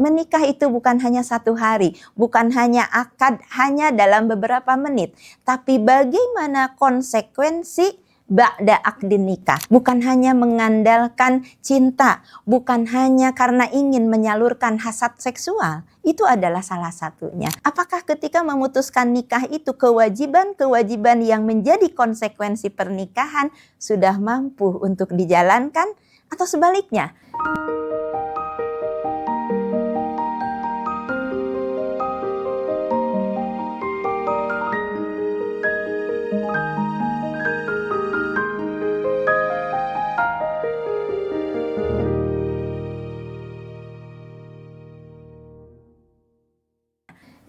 Menikah itu bukan hanya 1 hari, bukan hanya akad hanya dalam beberapa menit, tapi bagaimana konsekuensi ba'da akdin nikah. Bukan hanya mengandalkan cinta, bukan hanya karena ingin menyalurkan hasad seksual. Itu adalah salah satunya. Apakah ketika memutuskan nikah itu kewajiban-kewajiban yang menjadi konsekuensi pernikahan sudah mampu untuk dijalankan atau sebaliknya?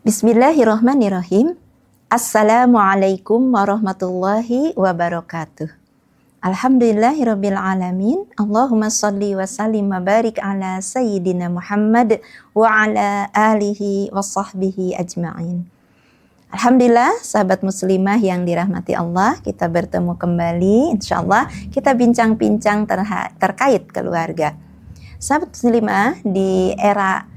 Bismillahirrahmanirrahim. Assalamualaikum warahmatullahi wabarakatuh. Alhamdulillahirabbil alamin. Allahumma shalli wa sallim wa barik ala sayyidina Muhammad wa ala alihi wa sahbihi ajma'in. Alhamdulillah, sahabat muslimah yang dirahmati Allah, kita bertemu kembali. Insyaallah kita bincang-bincang terkait keluarga. Sahabat muslimah, di era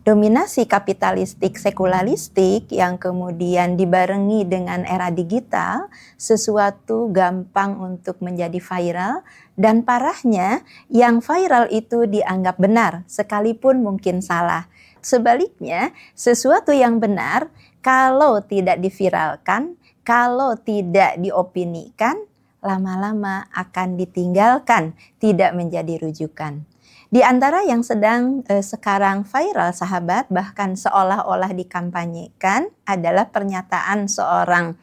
dominasi kapitalistik sekuleristik yang kemudian dibarengi dengan era digital, sesuatu gampang untuk menjadi viral, dan parahnya yang viral itu dianggap benar sekalipun mungkin salah. Sebaliknya, sesuatu yang benar kalau tidak diviralkan, kalau tidak diopinikan, lama-lama akan ditinggalkan, tidak menjadi rujukan. Di antara yang sedang sekarang viral, sahabat, bahkan seolah-olah dikampanyekan adalah pernyataan seorang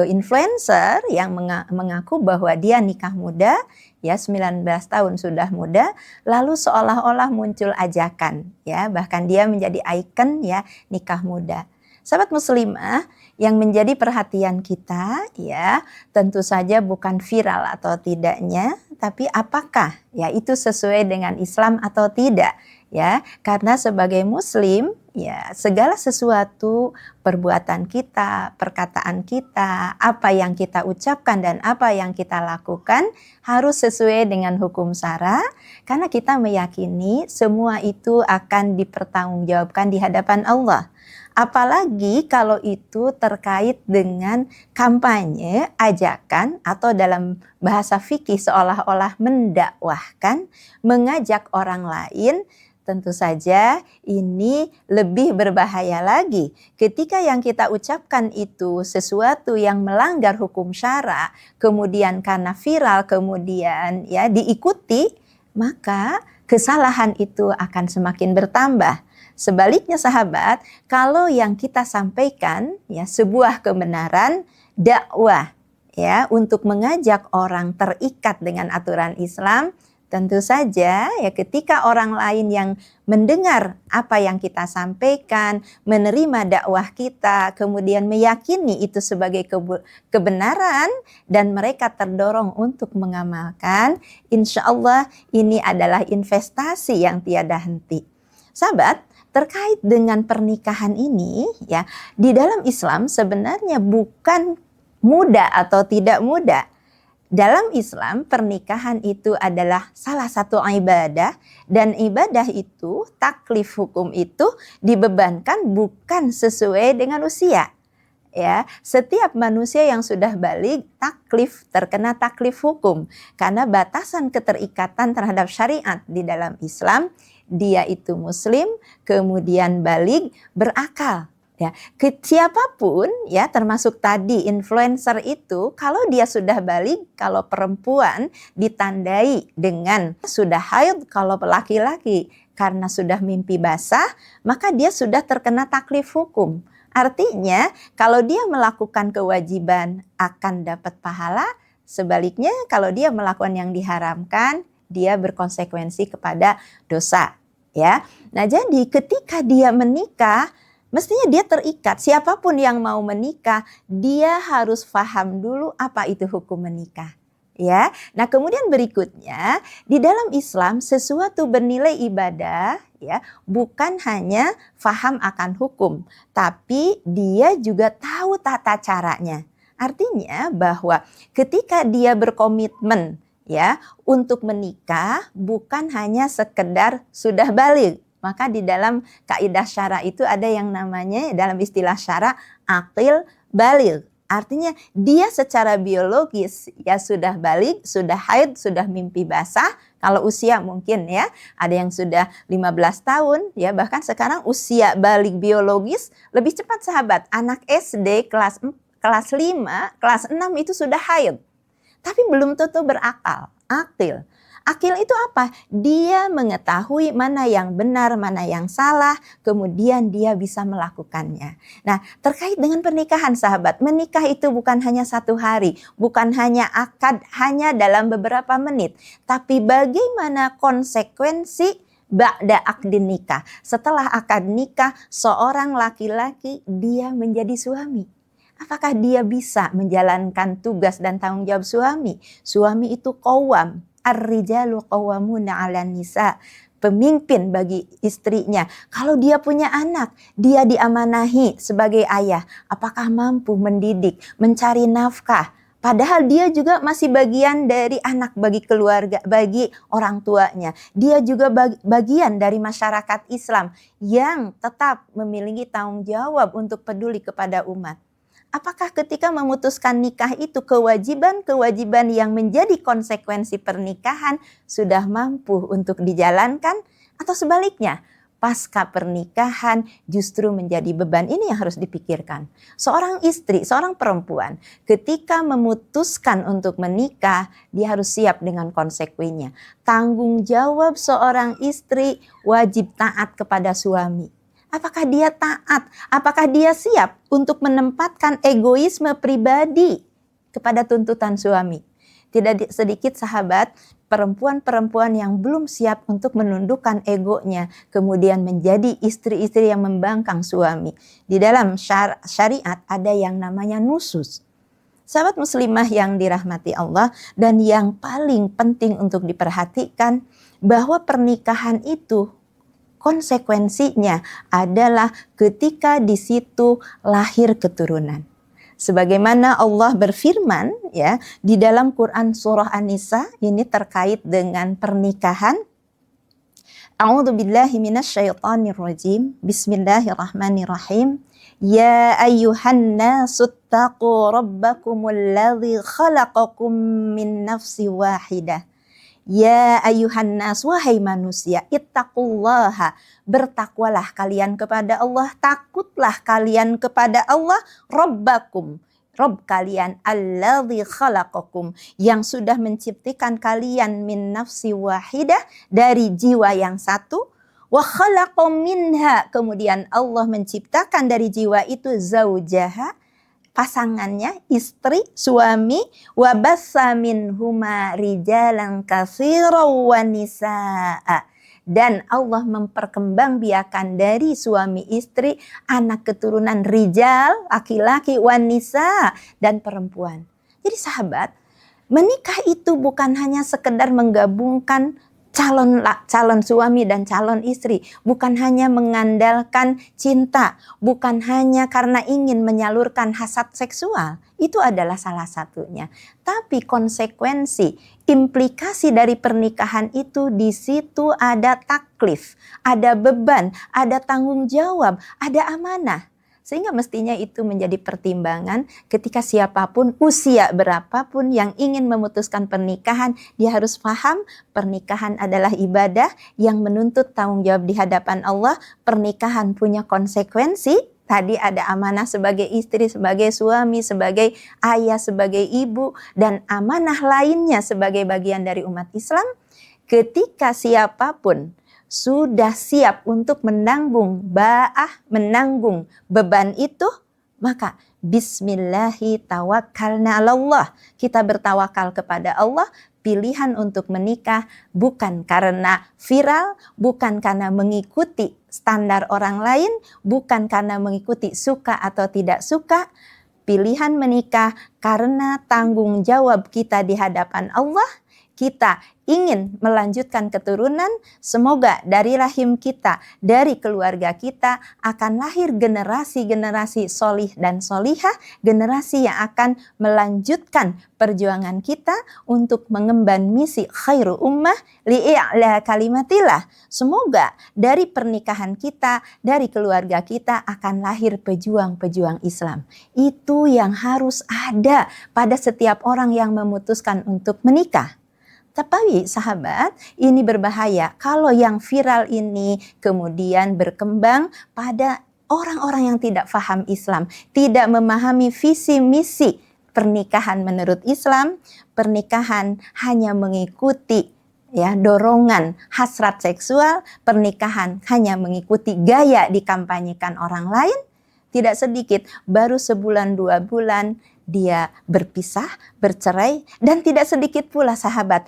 influencer yang mengaku bahwa dia nikah muda, ya 19 tahun sudah muda, lalu seolah-olah muncul ajakan, ya bahkan dia menjadi ikon ya nikah muda. Sahabat muslimah, yang menjadi perhatian kita ya tentu saja bukan viral atau tidaknya, tapi apakah ya itu sesuai dengan Islam atau tidak ya. Karena sebagai muslim ya segala sesuatu, perbuatan kita, perkataan kita, apa yang kita ucapkan dan apa yang kita lakukan harus sesuai dengan hukum syara, karena kita meyakini semua itu akan dipertanggungjawabkan di hadapan Allah. Apalagi kalau itu terkait dengan kampanye, ajakan, atau dalam bahasa fikih seolah-olah mendakwahkan, mengajak orang lain. Tentu saja ini lebih berbahaya lagi. Ketika yang kita ucapkan itu sesuatu yang melanggar hukum syara, kemudian karena viral, kemudian ya diikuti, maka kesalahan itu akan semakin bertambah. Sebaliknya sahabat, kalau yang kita sampaikan ya sebuah kebenaran, dakwah ya untuk mengajak orang terikat dengan aturan Islam, tentu saja ya ketika orang lain yang mendengar apa yang kita sampaikan, menerima dakwah kita, kemudian meyakini itu sebagai kebenaran dan mereka terdorong untuk mengamalkan, insya Allah ini adalah investasi yang tiada henti. Sahabat, terkait dengan pernikahan ini ya, di dalam Islam sebenarnya bukan mudah atau tidak mudah. Dalam Islam pernikahan itu adalah salah satu ibadah, dan ibadah itu, taklif hukum itu dibebankan bukan sesuai dengan usia. Ya, setiap manusia yang sudah baligh taklif terkena taklif hukum karena batasan keterikatan terhadap syariat di dalam Islam, dia itu muslim, kemudian baligh, berakal. Ya, siapapun ya termasuk tadi influencer itu, kalau dia sudah baligh, kalau perempuan ditandai dengan sudah haid, kalau laki-laki karena sudah mimpi basah, maka dia sudah terkena taklif hukum. Artinya kalau dia melakukan kewajiban akan dapat pahala, sebaliknya kalau dia melakukan yang diharamkan, dia berkonsekuensi kepada dosa. Ya, nah jadi ketika dia menikah, mestinya dia terikat. Siapapun yang mau menikah, dia harus paham dulu apa itu hukum menikah. Ya, nah kemudian berikutnya di dalam Islam sesuatu bernilai ibadah ya bukan hanya paham akan hukum, tapi dia juga tahu tata caranya. Artinya bahwa ketika dia berkomitmen ya untuk menikah bukan hanya sekedar sudah baligh, Maka di dalam kaidah syara itu ada yang namanya dalam istilah syara aqil baligh. Artinya dia secara biologis ya sudah balik, sudah haid, sudah mimpi basah. Kalau usia mungkin ya, ada yang sudah 15 tahun ya, bahkan sekarang usia balik biologis lebih cepat sahabat. Anak SD kelas 5, kelas 6 itu sudah haid. Tapi belum tentu berakal, akil. Akil itu apa? Dia mengetahui mana yang benar, mana yang salah, kemudian dia bisa melakukannya. Nah, terkait dengan pernikahan sahabat, menikah itu bukan hanya 1 hari, bukan hanya akad, hanya dalam beberapa menit. Tapi bagaimana konsekuensi ba'da akdin nikah. Setelah akad nikah, seorang laki-laki dia menjadi suami. Apakah dia bisa menjalankan tugas dan tanggung jawab suami? Suami itu qawwam. Ar-rijalu qawwamuna 'alan nisa, pemimpin bagi istrinya. Kalau dia punya anak, dia diamanahi sebagai ayah. Apakah mampu mendidik, mencari nafkah? Padahal dia juga masih bagian dari anak bagi keluarga, bagi orang tuanya. Dia juga bagian dari masyarakat Islam yang tetap memiliki tanggung jawab untuk peduli kepada umat. Apakah ketika memutuskan nikah itu kewajiban-kewajiban yang menjadi konsekuensi pernikahan sudah mampu untuk dijalankan? Atau sebaliknya, pasca pernikahan justru menjadi beban? Ini yang harus dipikirkan. Seorang istri, seorang perempuan ketika memutuskan untuk menikah, dia harus siap dengan konsekuensinya. Tanggung jawab seorang istri wajib taat kepada suami. Apakah dia taat? Apakah dia siap untuk menempatkan egoisme pribadi kepada tuntutan suami? Tidak sedikit sahabat, perempuan-perempuan yang belum siap untuk menundukkan egonya, kemudian menjadi istri-istri yang membangkang suami. Di dalam syariat ada yang namanya nusus. Sahabat muslimah yang dirahmati Allah, dan yang paling penting untuk diperhatikan, bahwa pernikahan itu konsekuensinya adalah ketika di situ lahir keturunan. Sebagaimana Allah berfirman ya di dalam Quran surah An-Nisa, ini terkait dengan pernikahan. A'udzubillahi minasyaitonirrajim. Bismillahirrahmanirrahim. Ya ayyuhan nasu taqu rabbakumul ladzi khalaqakum min nafsi wahidah. Ya ayuhan nas, wahai manusia, ittaqullaha, bertakwalah kalian kepada Allah, takutlah kalian kepada Allah, rabbakum, Rabb kalian, alladzi khalaqakum, yang sudah menciptakan kalian min nafsi wahidah, dari jiwa yang satu, wa khalaqa minha, kemudian Allah menciptakan dari jiwa itu zaujaha, pasangannya, istri, suami, wa bassa minhuma rijalan katsiran wa nisaa, dan Allah memperkembangbiakan dari suami istri anak keturunan rijal, laki-laki, wa nisaa, dan perempuan. Jadi sahabat, menikah itu bukan hanya sekedar menggabungkan calon suami dan calon istri, bukan hanya mengandalkan cinta, bukan hanya karena ingin menyalurkan hasrat seksual, itu adalah salah satunya. Tapi konsekuensi, implikasi dari pernikahan itu, di situ ada taklif, ada beban, ada tanggung jawab, ada amanah. Sehingga mestinya itu menjadi pertimbangan ketika siapapun, usia berapapun yang ingin memutuskan pernikahan, dia harus paham pernikahan adalah ibadah yang menuntut tanggung jawab di hadapan Allah. Pernikahan punya konsekuensi. Tadi ada amanah sebagai istri, sebagai suami, sebagai ayah, sebagai ibu, dan amanah lainnya sebagai bagian dari umat Islam. Ketika siapapun sudah siap untuk menanggung beban itu, maka bismillahi tawakkalna 'alallah. Kita bertawakal kepada Allah. Pilihan untuk menikah bukan karena viral, bukan karena mengikuti standar orang lain, bukan karena mengikuti suka atau tidak suka. Pilihan menikah karena tanggung jawab kita di hadapan Allah. kita ingin melanjutkan keturunan, semoga dari rahim kita, dari keluarga kita akan lahir generasi-generasi solih dan solihah, generasi yang akan melanjutkan perjuangan kita untuk mengemban misi khairu ummah li'i'la kalimatillah. Semoga dari pernikahan kita, dari keluarga kita akan lahir pejuang-pejuang Islam. Itu yang harus ada pada setiap orang yang memutuskan untuk menikah. Tapi sahabat, ini berbahaya kalau yang viral ini kemudian berkembang pada orang-orang yang tidak paham Islam, tidak memahami visi misi pernikahan menurut Islam. Pernikahan hanya mengikuti dorongan hasrat seksual, pernikahan hanya mengikuti gaya dikampanyekan orang lain. Tidak sedikit, baru sebulan 2 bulan dia berpisah, bercerai, dan tidak sedikit pula sahabat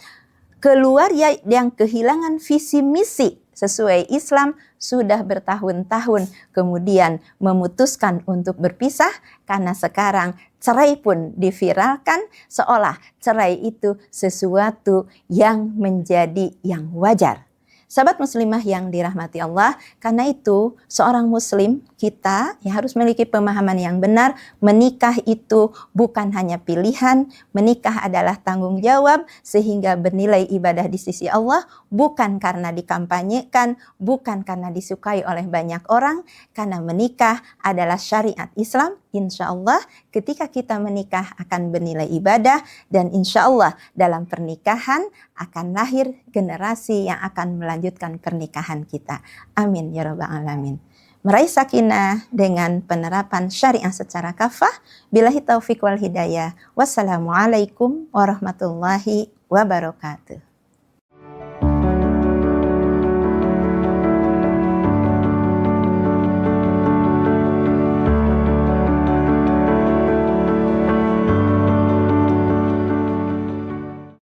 keluar yang kehilangan visi misi sesuai Islam sudah bertahun-tahun kemudian memutuskan untuk berpisah karena sekarang cerai pun diviralkan seolah cerai itu sesuatu yang menjadi yang wajar. Sahabat muslimah yang dirahmati Allah, karena itu seorang muslim kita harus memiliki pemahaman yang benar. Menikah itu bukan hanya pilihan, menikah adalah tanggung jawab sehingga bernilai ibadah di sisi Allah, bukan karena dikampanyekan, bukan karena disukai oleh banyak orang, karena menikah adalah syariat Islam. Insya Allah ketika kita menikah akan bernilai ibadah, dan insya Allah dalam pernikahan akan lahir generasi yang akan melanjutkan pernikahan kita. Amin ya rabbal alamin. Meraih sakinah dengan penerapan syariah secara kafah. Billahi taufiq wal hidayah. Wassalamualaikum warahmatullahi wabarakatuh.